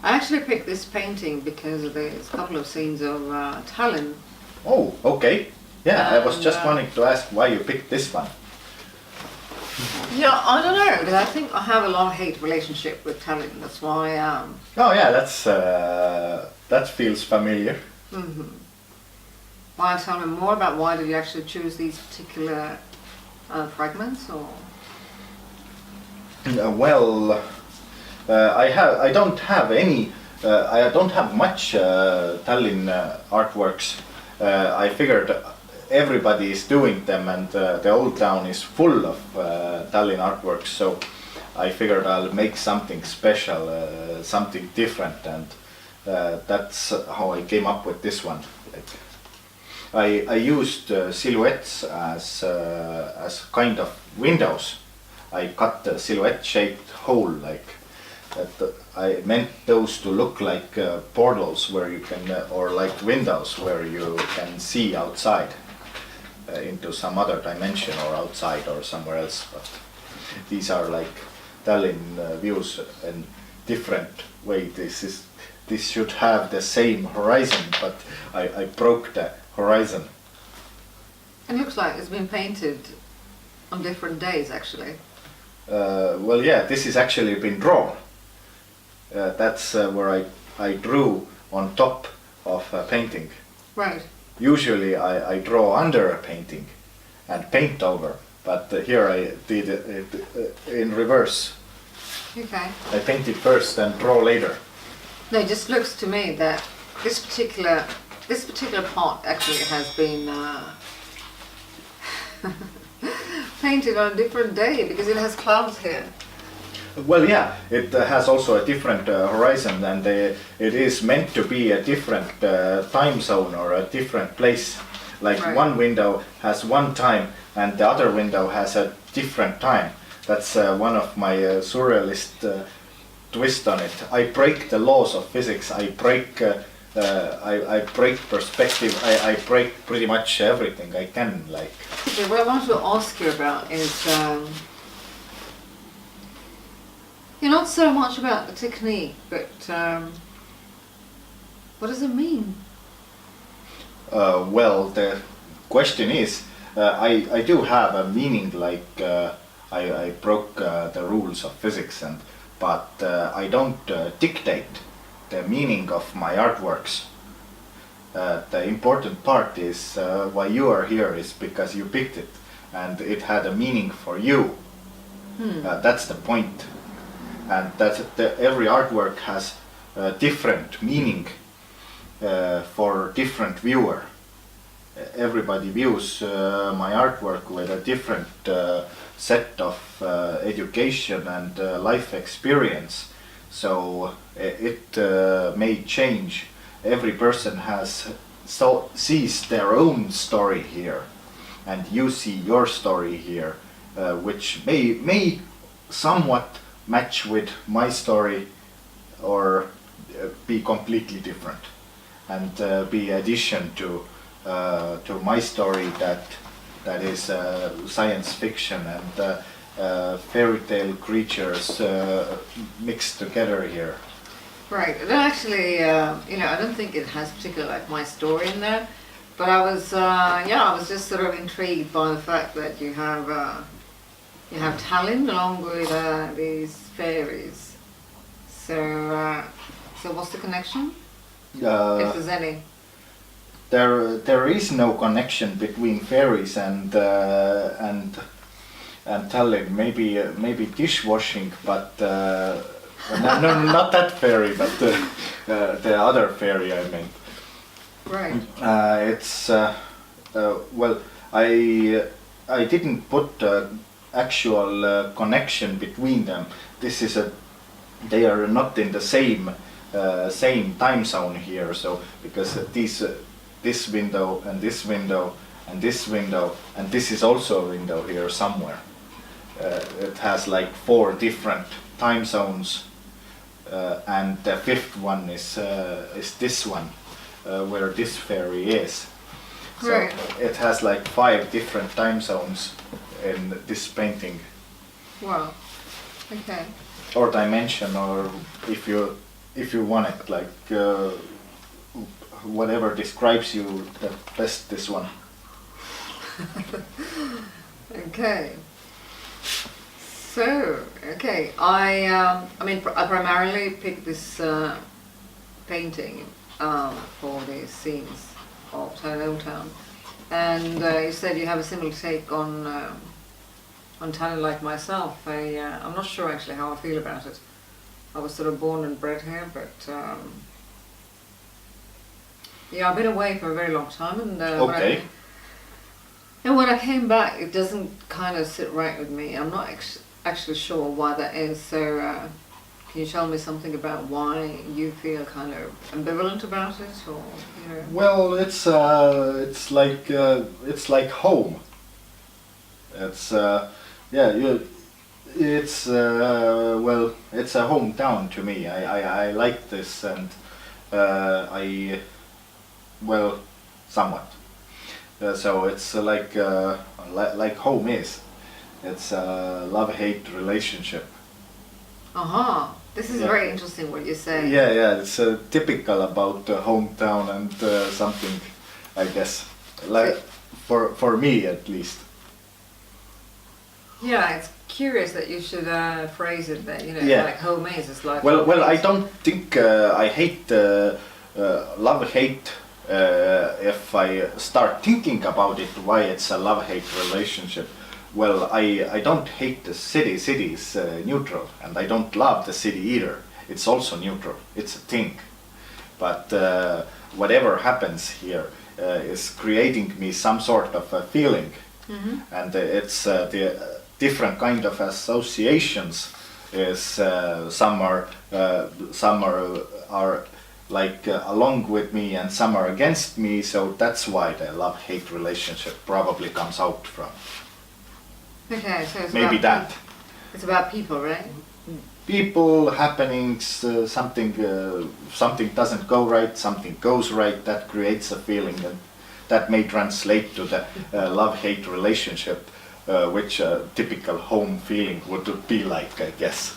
I actually picked this painting because there's a couple of scenes of Tallinn. Oh, okay. Yeah, I was And, just wanting to ask why you picked this one. Yeah, I don't know, because I think I have a love-hate relationship with Tallinn. That's why. Oh yeah, that feels familiar. Why tell me more about why did you actually choose these particular fragments, or? Well, I don't have any. I don't have much Tallinn artworks. I figured everybody is doing them, and the old town is full of Tallinn artworks. So I figured I'll make something special, something different, and that's how I came up with this one. I used silhouettes as kind of windows. I cut the silhouette-shaped hole like that. I meant those to look like portals where you can, or like windows where you can see outside into some other dimension or outside or somewhere else. But these are like Tallinn views in different way. This should have the same horizon, but I broke the horizon. It looks like it's been painted on different days, actually. Well, yeah, this has actually been drawn. That's where I drew on top of a painting. Right. Usually I draw under a painting and paint over, but here I did it in reverse. Okay. I painted first and draw later. No, it just looks to me that this particular part actually has been painted on a different day because it has clouds here. Well, yeah, it has also a different horizon, and it is meant to be a different time zone or a different place. Like Right. one window has one time and the other window has a different time. That's one of my surrealist twist on it. I break the laws of physics. I break perspective. I break pretty much everything I can. Like. Okay, what I want to ask you about is you're not so much about the technique, but what does it mean? Well, the question is, I do have a meaning, like I broke the rules of physics, but I don't dictate the meaning of my artworks. The important part is why you are here is because you picked it, and it had a meaning for you. That's the point, and every artwork has a different meaning for different viewer. Everybody views my artwork with a different set of education and life experience, so it may change. Every person sees their own story here, and you see your story here, which may somewhat match with my story or be completely different, and be addition to my story that is science fiction and fairy tale creatures mixed together here. Right. I don't actually, I don't think it has particularly like my story in there, but I was just sort of intrigued by the fact that you have Tallinn along with these fairies. So what's the connection? If there's any. There is no connection between fairies and Tallinn. Maybe dishwashing, but no, not that fairy, but the other fairy I meant. Right. It's well, I didn't put actual connection between them. They are not in the same time zone here. So because this window and this window and this window and this is also a window here somewhere. It has like 4 different time zones, and the 5th one is this one, where this fairy is. So Right. it has like 5 different time zones in this painting. Wow. Okay. Or dimension, or if you if you want it, like whatever describes you the best, this one. Okay. So, okay, I mean, I primarily picked this painting for the scenes of Tallinn Old Town, and you said you have a similar take on Tallinn like myself. I'm not sure actually how I feel about it. I was sort of born and bred here, but yeah, I've been away for a very long time, and Okay. when I came back, it doesn't kind of sit right with me. I'm not actually sure why that is. So, can you tell me something about why you feel kind of ambivalent about it, or you know? Well, it's like home. It's yeah, it's well, it's a hometown to me. I like this, and I well, somewhat. So it's like home is. It's a love-hate relationship. Aha, this is Yeah. very interesting what you say. Yeah. It's typical about the hometown and something, I guess, like for me at least. Yeah, it's curious that you should phrase it that, you know, Yeah. like home is. It's like Well, I don't think I hate love-hate. If I start thinking about it, why it's a love-hate relationship. Well, I don't hate the city. City is neutral, and I don't love the city either. It's also neutral. It's a thing. But whatever happens here is creating me some sort of a feeling, and it's the different kind of associations. Is some are like along with me, and some are against me. So that's why the love-hate relationship probably comes out from. okay, so it's Maybe about that. It's about people, right? People, happenings, something doesn't go right, something goes right, that creates a feeling, and that may translate to the love-hate relationship, which a typical home feeling would be like, I guess.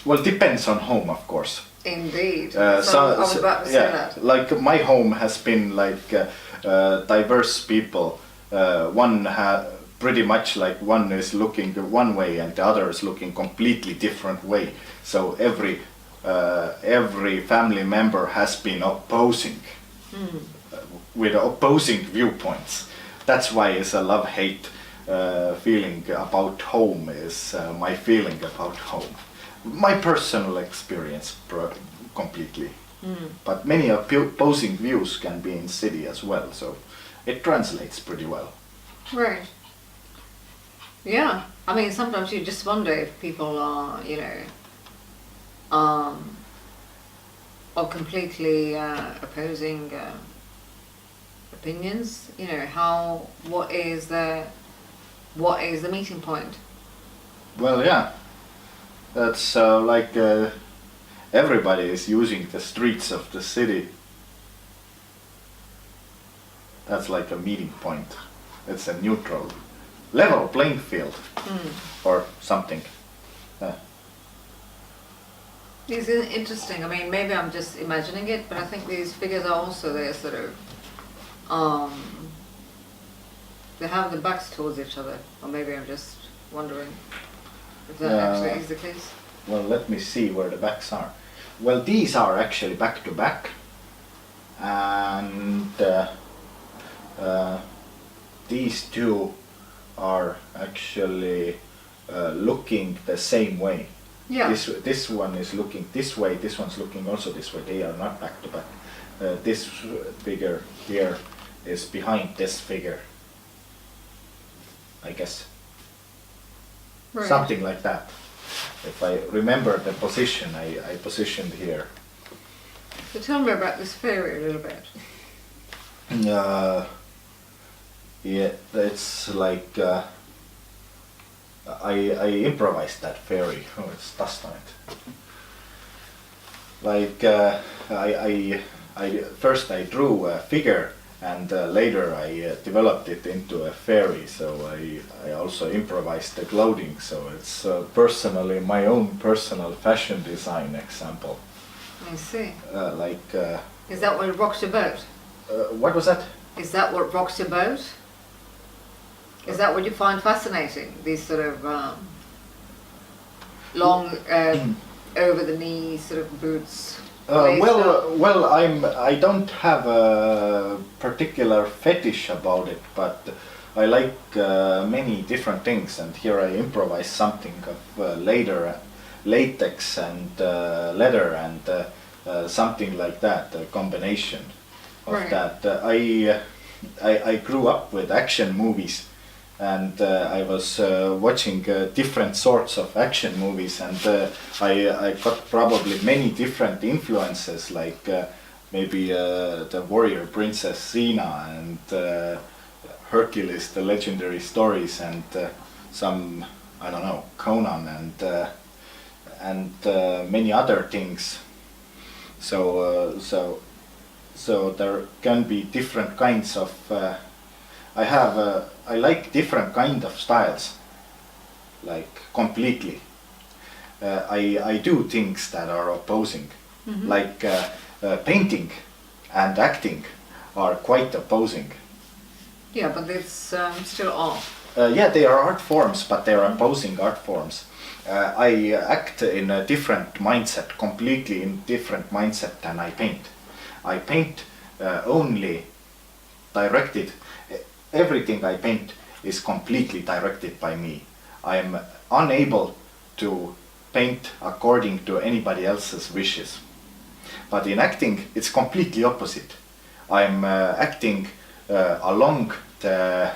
Well, depends on home, of course. Indeed. So I was about to say that. like my home has been like diverse people. One pretty much like one is looking one way and the other is looking completely different way. So every family member has been opposing with opposing viewpoints. That's why it's a love-hate feeling about home is my feeling about home. My personal experience completely. But many opposing views can be in city as well, so it translates pretty well. Right. Yeah. I mean, sometimes you just wonder if people are, you know, or completely opposing opinions. You know, what is the meeting point? Well, yeah, that's like everybody is using the streets of the city. That's like a meeting point. It's a neutral, level playing field, or something. It's interesting. I mean, maybe I'm just imagining it, but I think these figures are also there, sort of. They have their backs towards each other, or maybe I'm just wondering if that actually is the case. Well, let me see where the backs are. Well, these are actually back to back, and these two are actually looking the same way. Yeah. This one is looking this way, this one's looking also this way. They are not back to back. This figure here is behind this figure, I guess. Right. Something like that. If I remember the position, I positioned here. So tell me about this fairy a little bit. Yeah, it's like I improvised that fairy. Oh, it's dust on it. Like I first I drew a figure, and later I developed it into a fairy. So I also improvised the clothing. So it's personally my own personal fashion design example. I see. Is that what rocks your boat? What was that? Is that what rocks your boat? Is that what you find fascinating? These sort of long, over the knee sort of boots. I don't have a particular fetish about it, but I like many different things, and here I improvise something of latex and leather and something like that, a combination of right. that. I grew up with action movies, and I was watching different sorts of action movies, and I got probably many different influences, like maybe the warrior princess Xena and Hercules, the legendary stories, and some, I don't know, Conan and many other things. So there can be different kinds of. I like different kind of styles, like completely. I do things that are opposing, like painting and acting are quite opposing. Yeah, but it's still art. Yeah, they are art forms, but they are opposing art forms. I act in a different mindset, completely in different mindset than I paint. I paint only directed. Everything I paint is completely directed by me. I am unable to paint according to anybody else's wishes. But in acting, it's completely opposite. I'm acting along the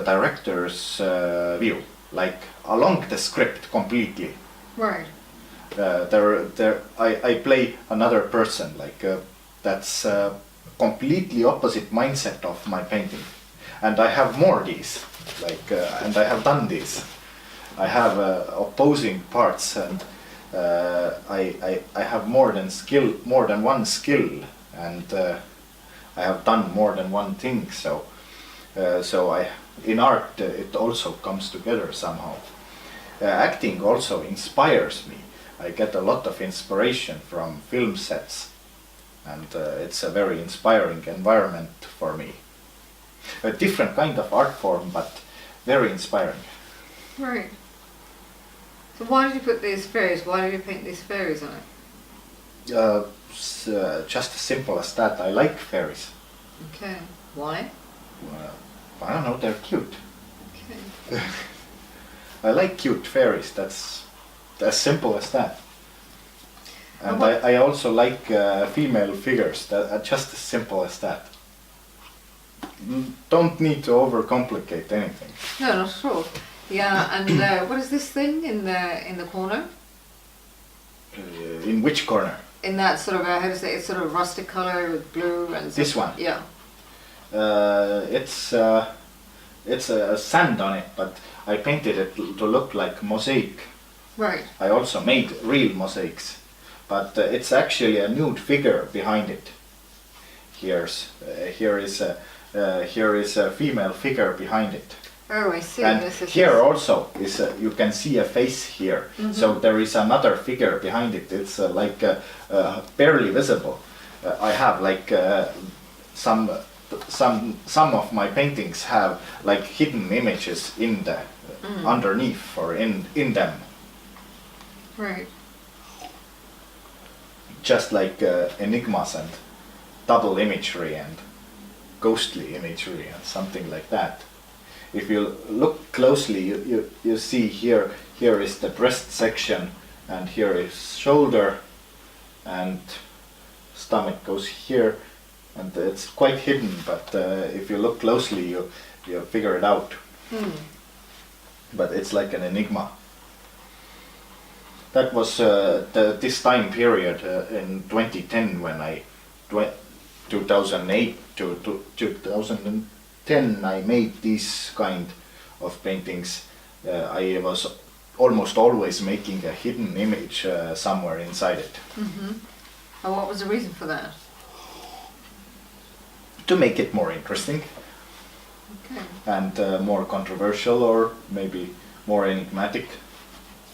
director's view, like along the script completely. Right. I play another person, like that's completely opposite mindset of my painting, and I have more these, like and I have done this. I have opposing parts, and I have more than one skill, and I have done more than one thing. So in art it also comes together somehow. Acting also inspires me. I get a lot of inspiration from film sets, and it's a very inspiring environment for me. A different kind of art form, but very inspiring. Right. So why did you put these fairies? Why did you paint these fairies on it? Just as simple as that. I like fairies. Okay. Why? I don't know, they're cute. Okay. I like cute fairies. That's as simple as that. And I also like female figures. That are just as simple as that. Don't need to overcomplicate anything. No, not at all. Yeah, and what is this thing in the corner? In which corner? In that sort of how to say, it's sort of rustic color with blue and. This one. Yeah. It's a sand on it, but I painted it to look like mosaic. Right. I also made real mosaics, but it's actually a nude figure behind it. Here is a female figure behind it. Oh, I see. And yes, here also is you can see a face here. Mm-hmm. So there is another figure behind it. It's like barely visible. I have like some of my paintings have like hidden images in the underneath or in them. Right. Just like enigmas and double imagery and ghostly imagery and something like that. If you look closely, you see here is the breast section, and here is shoulder, and stomach goes here, and it's quite hidden, but if you look closely you figure it out. But it's like an enigma. That was this time period in 2010 when 2008 to 2010 I made these kind of paintings. I was almost always making a hidden image somewhere inside it. Mm-hmm. And what was the reason for that? to make it more interesting Okay. and more controversial or maybe more enigmatic.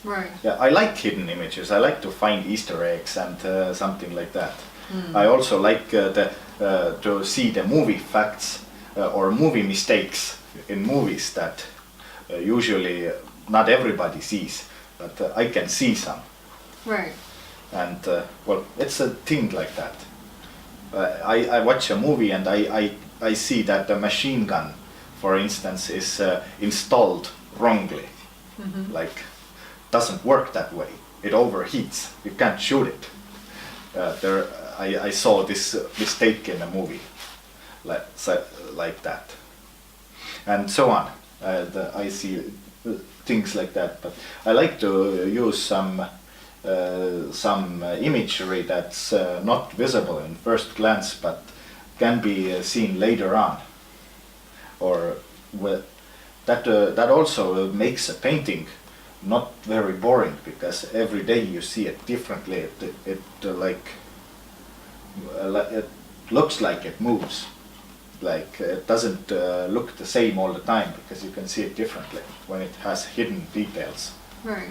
Right. Yeah, I like hidden images. I like to find Easter eggs and something like that. Mm. I also like to see the movie facts or movie mistakes in movies that usually not everybody sees, but I can see some. Right. And well, it's a thing like that. I watch a movie and I see that the machine gun, for instance, is installed wrongly. Mm-hmm. Like, doesn't work that way. It overheats. You can't shoot it. I saw this mistake in a movie, like that, and so on. I see things like that, but I like to use some imagery that's not visible in first glance, but can be seen later on, or that also makes a painting not very boring, because every day you see it differently. It looks like it moves. Like it doesn't look the same all the time, because you can see it differently when it has hidden details. Right.